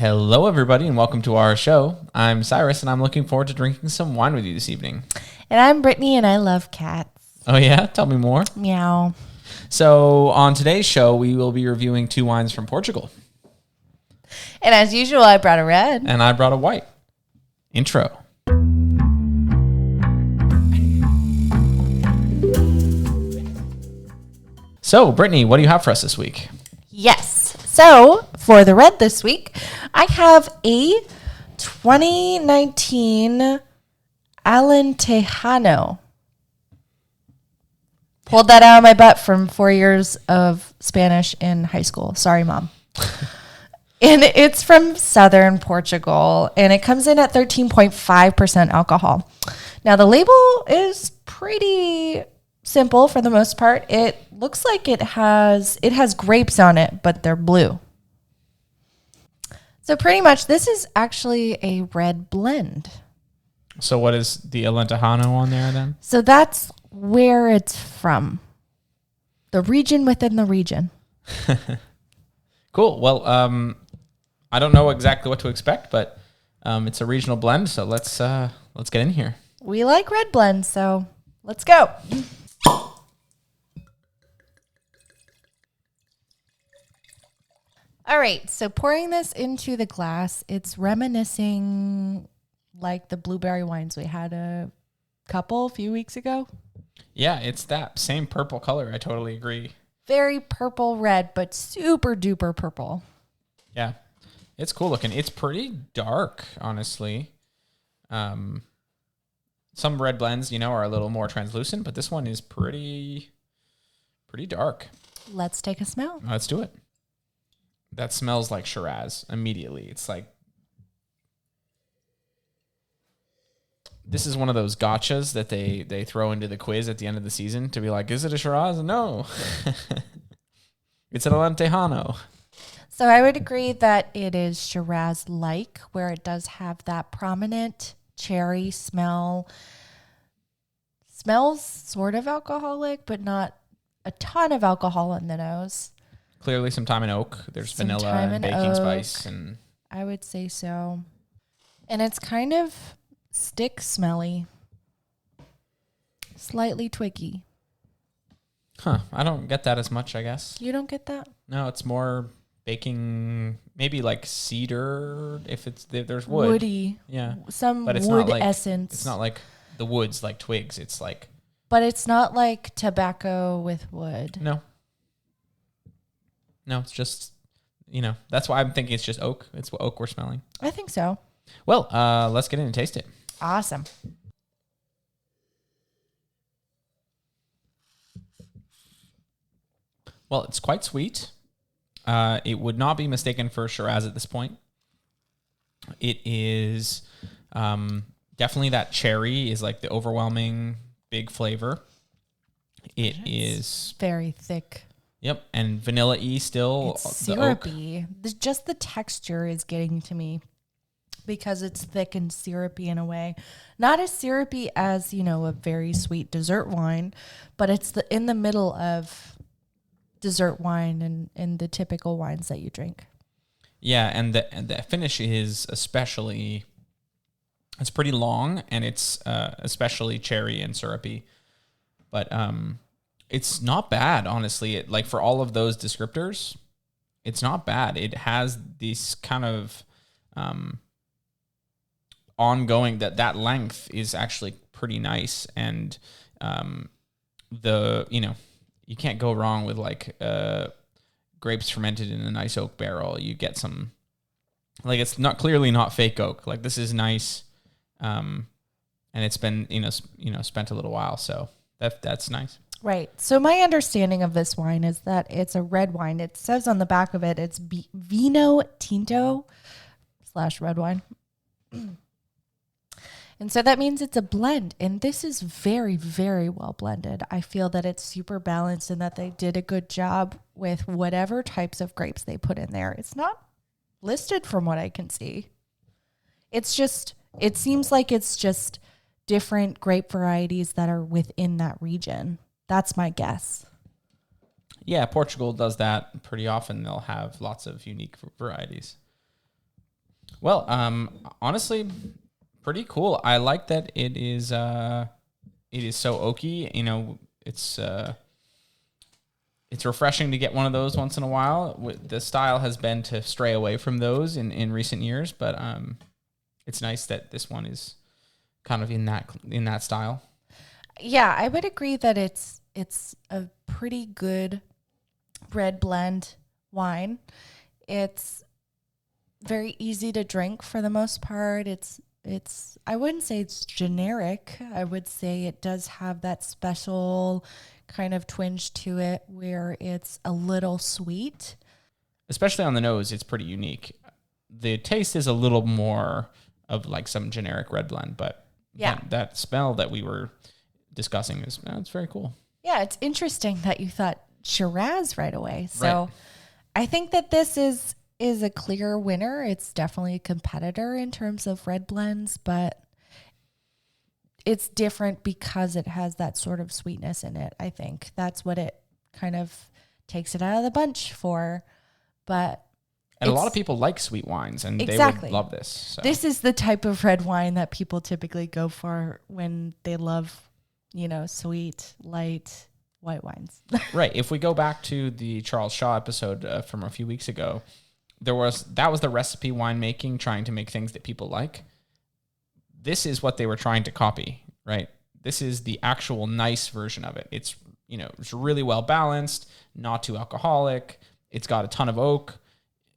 Hello, everybody, and welcome to our show. I'm Cyrus, and I'm looking forward to drinking some wine with you this evening. And I'm Brittany, and I love cats. Oh, yeah? Tell me more. Meow. So on today's show, we will be reviewing two wines from Portugal. And as usual, I brought a red. And I brought a white. Intro. So, Brittany, what do you have for us this week? Yes. So, for the red this week, I have a 2019 Alentejano. Pulled that out of my butt from 4 years of Spanish in high school. Sorry, Mom. And it's from southern Portugal, and it comes in at 13.5% alcohol. Now, the label is pretty simple for the most part. It looks like it has grapes on it, but they're blue. So pretty much this is actually a red blend. So what is the Alentejano on there then? So that's where it's from. The region within the region. Cool. Well, I don't know exactly what to expect, but it's a regional blend, so let's get in here. We like red blends, so let's go. All right, so pouring this into the glass, it's reminiscing like the blueberry wines we had a few weeks ago. Yeah, it's that same purple color. I totally agree. Very purple red, but super duper purple. Yeah, it's cool looking. It's pretty dark, honestly. Some red blends, are a little more translucent, but this one is pretty dark. Let's take a smell. Let's do it. That smells like Shiraz immediately. It's like, this is one of those gotchas that they throw into the quiz at the end of the season to be like, is it a Shiraz? No. It's an Alentejano. So I would agree that it is Shiraz-like, where it does have that prominent cherry smell. Smells sort of alcoholic, but not a ton of alcohol in the nose. Clearly some thyme and oak. There's Some vanilla thyme and and baking oak. spice. And I would say so. And it's kind of stick smelly. Slightly twiggy. I don't get that as much, I guess. You don't get that? No, it's more baking, maybe like cedar, if there's wood. Woody. Yeah. Some But it's wood not like, essence. it's not like the woods, like twigs. It's like... But it's not like tobacco with wood. No, it's just, that's why I'm thinking it's just oak. It's what oak we're smelling. I think so. Well, let's get in and taste it. Awesome. Well, it's quite sweet. It would not be mistaken for Shiraz at this point. It is definitely that cherry is like the overwhelming big flavor. It is very thick. Yep, and vanilla-y still. It's syrupy. Just the texture is getting to me because it's thick and syrupy in a way. Not as syrupy as, a very sweet dessert wine, but it's in the middle of dessert wine and the typical wines that you drink. Yeah, and the finish is especially, it's pretty long, and it's especially cherry and syrupy. But it's not bad, honestly. Like for all of those descriptors, it's not bad. It has this kind of ongoing, that length is actually pretty nice. And you can't go wrong with like grapes fermented in a nice oak barrel. You get some, like, it's clearly not fake oak. Like, this is nice. And it's been, spent a little while. So that's nice. Right. So my understanding of this wine is that it's a red wine. It says on the back of it, it's Vino Tinto / red wine. And so that means it's a blend. And this is very, very well blended. I feel that it's super balanced and that they did a good job with whatever types of grapes they put in there. It's not listed from what I can see. It seems like it's just different grape varieties that are within that region. That's my guess. Yeah, Portugal does that pretty often. They'll have lots of unique varieties. Well, honestly, pretty cool. I like that it is so oaky. You know, it's refreshing to get one of those once in a while. The style has been to stray away from those in recent years, but it's nice that this one is kind of in that style. Yeah, I would agree that it's a pretty good red blend wine. It's very easy to drink for the most part. It's I wouldn't say it's generic. I would say it does have that special kind of twinge to it where it's a little sweet. Especially on the nose, it's pretty unique. The taste is a little more of like some generic red blend, but yeah, that smell that we were discussing is it's very cool. Yeah, it's interesting that you thought Shiraz right away. So right. I think that this is a clear winner. It's definitely a competitor in terms of red blends, but it's different because it has that sort of sweetness in it. I think that's what it kind of takes it out of the bunch for. But and a lot of people like sweet wines, and exactly. They would love this. So. This is the type of red wine that people typically go for when they love, sweet, light, white wines. Right. If we go back to the Charles Shaw episode from a few weeks ago, that was the recipe winemaking, trying to make things that people like. This is what they were trying to copy, right? This is the actual nice version of it. It's, it's really well balanced, not too alcoholic. It's got a ton of oak.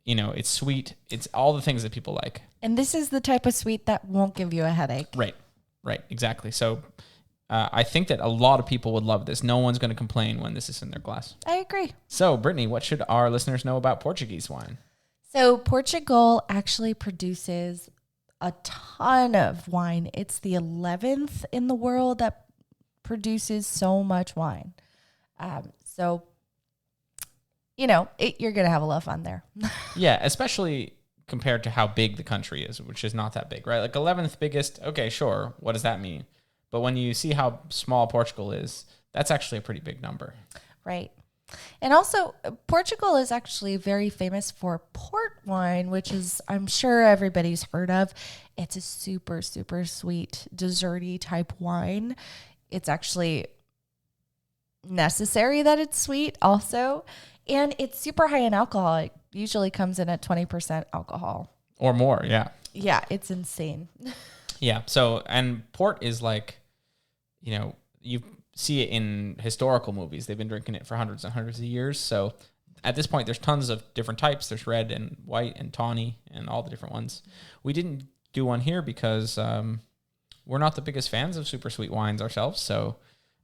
It's sweet. It's all the things that people like. And this is the type of sweet that won't give you a headache. Right, exactly. So I think that a lot of people would love this. No one's going to complain when this is in their glass. I agree. So, Brittany, what should our listeners know about Portuguese wine? So Portugal actually produces a ton of wine. It's the 11th in the world that produces so much wine. You're going to have a lot of fun there. Yeah, especially compared to how big the country is, which is not that big, right? Like 11th biggest, okay, sure. What does that mean? But when you see how small Portugal is, that's actually a pretty big number. Right. And also, Portugal is actually very famous for port wine, which is, I'm sure everybody's heard of. It's a super, super sweet, desserty type wine. It's actually necessary that it's sweet also. And it's super high in alcohol. It usually comes in at 20% alcohol. Or more, yeah. Yeah, it's insane. Yeah, so, and port is like, you see it in historical movies. They've been drinking it for hundreds and hundreds of years. So at this point, there's tons of different types. There's red and white and tawny and all the different ones. We didn't do one here because we're not the biggest fans of super sweet wines ourselves. So,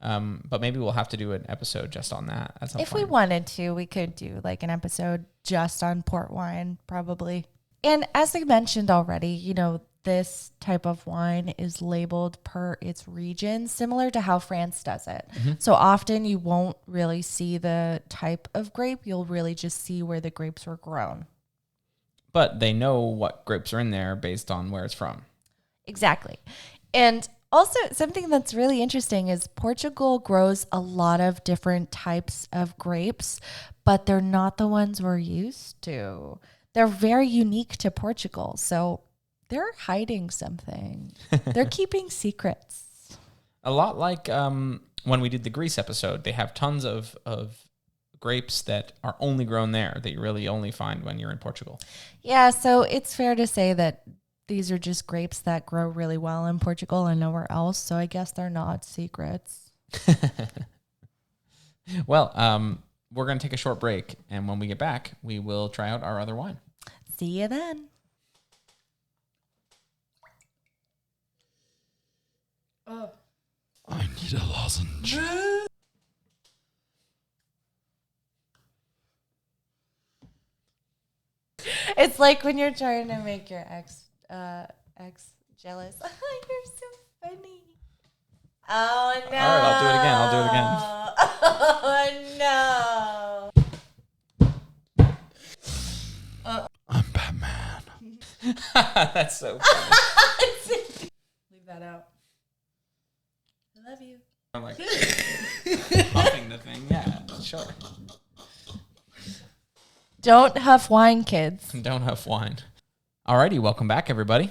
but maybe we'll have to do an episode just on that at some point. If we wanted to, we could do like an episode just on port wine, probably. And as I mentioned already, this type of wine is labeled per its region, similar to how France does it. Mm-hmm. So often you won't really see the type of grape. You'll really just see where the grapes were grown. But they know what grapes are in there based on where it's from. Exactly. And also something that's really interesting is Portugal grows a lot of different types of grapes, but they're not the ones we're used to. They're very unique to Portugal. So they're hiding something. They're keeping secrets. A lot like when we did the Greece episode, they have tons of grapes that are only grown there that you really only find when you're in Portugal. Yeah, so it's fair to say that these are just grapes that grow really well in Portugal and nowhere else. So I guess they're not secrets. Well, we're going to take a short break. And when we get back, we will try out our other wine. See you then. Oh. I need a lozenge. It's like when you're trying to make your ex jealous. You're so funny. Oh no! All right, I'll do it again. Oh no! I'm Batman. That's so funny. Leave that out. I love you. I'm like huffing the thing. Yeah, sure. Don't huff wine, kids. Don't huff wine. Alrighty, welcome back, everybody.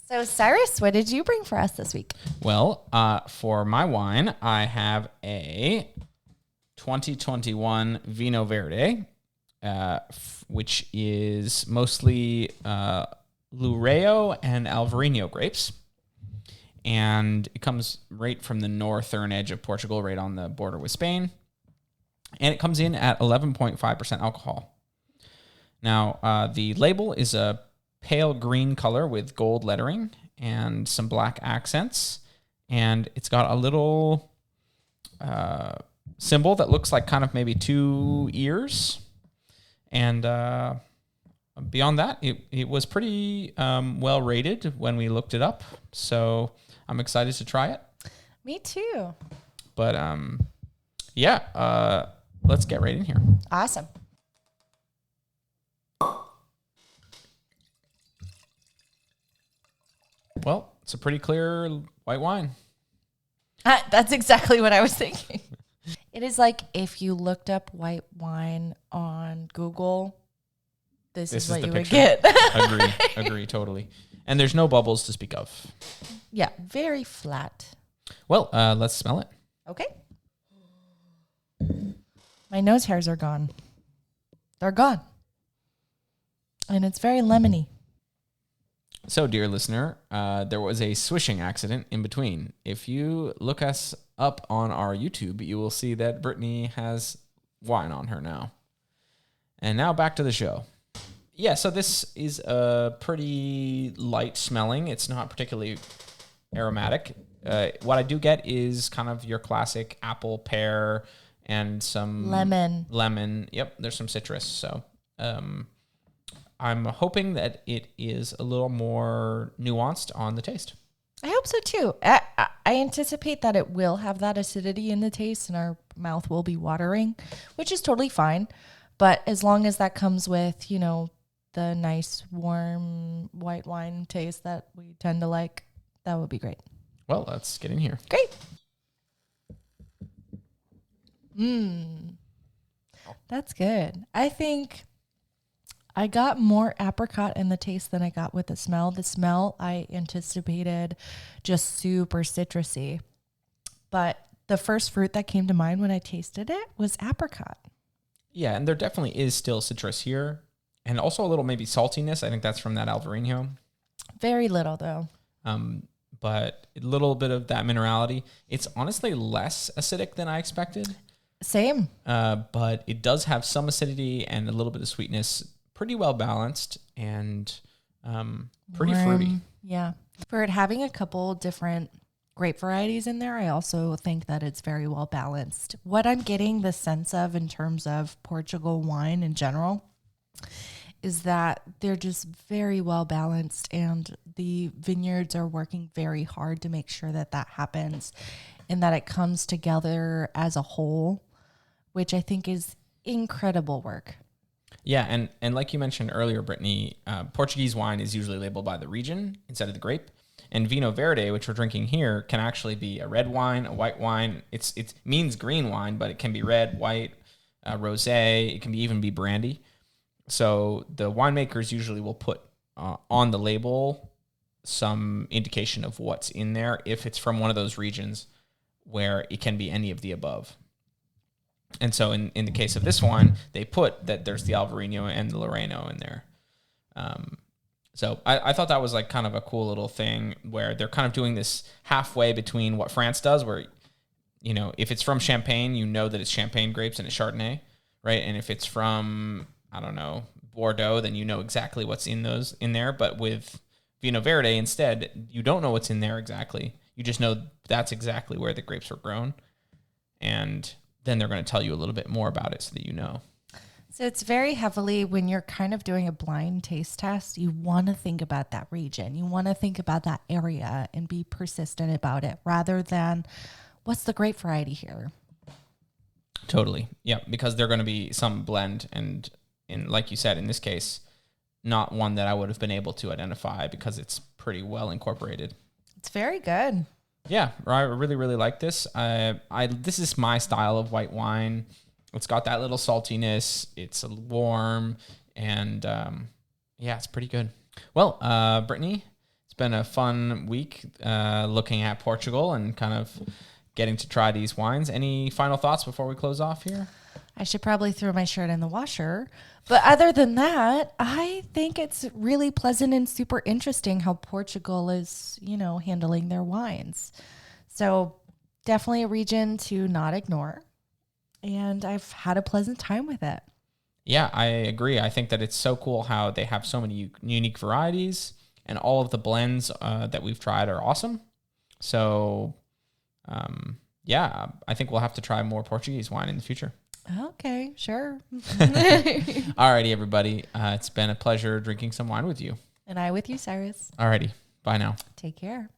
So, Cyrus, what did you bring for us this week? Well, for my wine, I have a 2021 Vino Verde, which is mostly Loureiro and Alvarinho grapes. And it comes right from the northern edge of Portugal, right on the border with Spain. And it comes in at 11.5% alcohol. Now, the label is a pale green color with gold lettering and some black accents. And it's got a little symbol that looks like kind of maybe two ears. And beyond that, it was pretty well rated when we looked it up. So I'm excited to try it. Me too. But let's get right in here. Awesome. Well, it's a pretty clear white wine. That's exactly what I was thinking. It is like if you looked up white wine on Google, this is what you would get. Agree, totally. And there's no bubbles to speak of. Yeah, very flat. Well, let's smell it. Okay. My nose hairs are gone. They're gone. And it's very lemony. So, dear listener, there was a swishing accident in between. If you look us up on our YouTube, you will see that Brittany has wine on her now. And now back to the show. Yeah, so this is pretty light smelling. It's not particularly aromatic. What I do get is kind of your classic apple, pear, and some lemon. Yep, there's some citrus. So I'm hoping that it is a little more nuanced on the taste. I hope so too. I anticipate that it will have that acidity in the taste and our mouth will be watering, which is totally fine. But as long as that comes with, the nice, warm white wine taste that we tend to like, that would be great. Well, let's get in here. Great. That's good. I think I got more apricot in the taste than I got with the smell. The smell I anticipated just super citrusy. But the first fruit that came to mind when I tasted it was apricot. Yeah, and there definitely is still citrus here. And also a little maybe saltiness. I think that's from that Alvarinho. Very little, though. But a little bit of that minerality. It's honestly less acidic than I expected. Same. But it does have some acidity and a little bit of sweetness. Pretty well balanced and pretty fruity. Yeah. For it having a couple different grape varieties in there, I also think that it's very well balanced. What I'm getting the sense of in terms of Portugal wine in general is that they're just very well balanced and the vineyards are working very hard to make sure that that happens and that it comes together as a whole, which I think is incredible work. Yeah, and like you mentioned earlier, Brittany, Portuguese wine is usually labeled by the region instead of the grape. And Vino Verde, which we're drinking here, can actually be a red wine, a white wine. It means green wine, but it can be red, white, rosé. It can even be brandy. So the winemakers usually will put on the label some indication of what's in there if it's from one of those regions where it can be any of the above. And so in the case of this wine, they put that there's the Alvarinho and the Loureiro in there. So I thought that was like kind of a cool little thing where they're kind of doing this halfway between what France does, where, if it's from Champagne, you know that it's Champagne grapes and it's Chardonnay, right? And if it's from, I don't know, Bordeaux, then you know exactly what's in there. But with Vino Verde, instead, you don't know what's in there exactly. You just know that's exactly where the grapes were grown. And then they're going to tell you a little bit more about it so that you know. So it's very heavily, when you're kind of doing a blind taste test, you want to think about that region. You want to think about that area and be persistent about it rather than what's the grape variety here. Totally. Yeah, because they're going to be some blend and like you said, in this case, not one that I would have been able to identify because it's pretty well incorporated. It's very good. Yeah, I really, really like this. This is my style of white wine. It's got that little saltiness. It's warm, and it's pretty good. Well, Brittany, it's been a fun week looking at Portugal and kind of getting to try these wines. Any final thoughts before we close off here? I should probably throw my shirt in the washer. But other than that, I think it's really pleasant and super interesting how Portugal is, handling their wines. So definitely a region to not ignore. And I've had a pleasant time with it. Yeah, I agree. I think that it's so cool how they have so many unique varieties, and all of the blends that we've tried are awesome. So, I think we'll have to try more Portuguese wine in the future. Okay, sure. Alrighty, everybody. It's been a pleasure drinking some wine with you. And I with you, Cyrus. Alrighty. Bye now. Take care.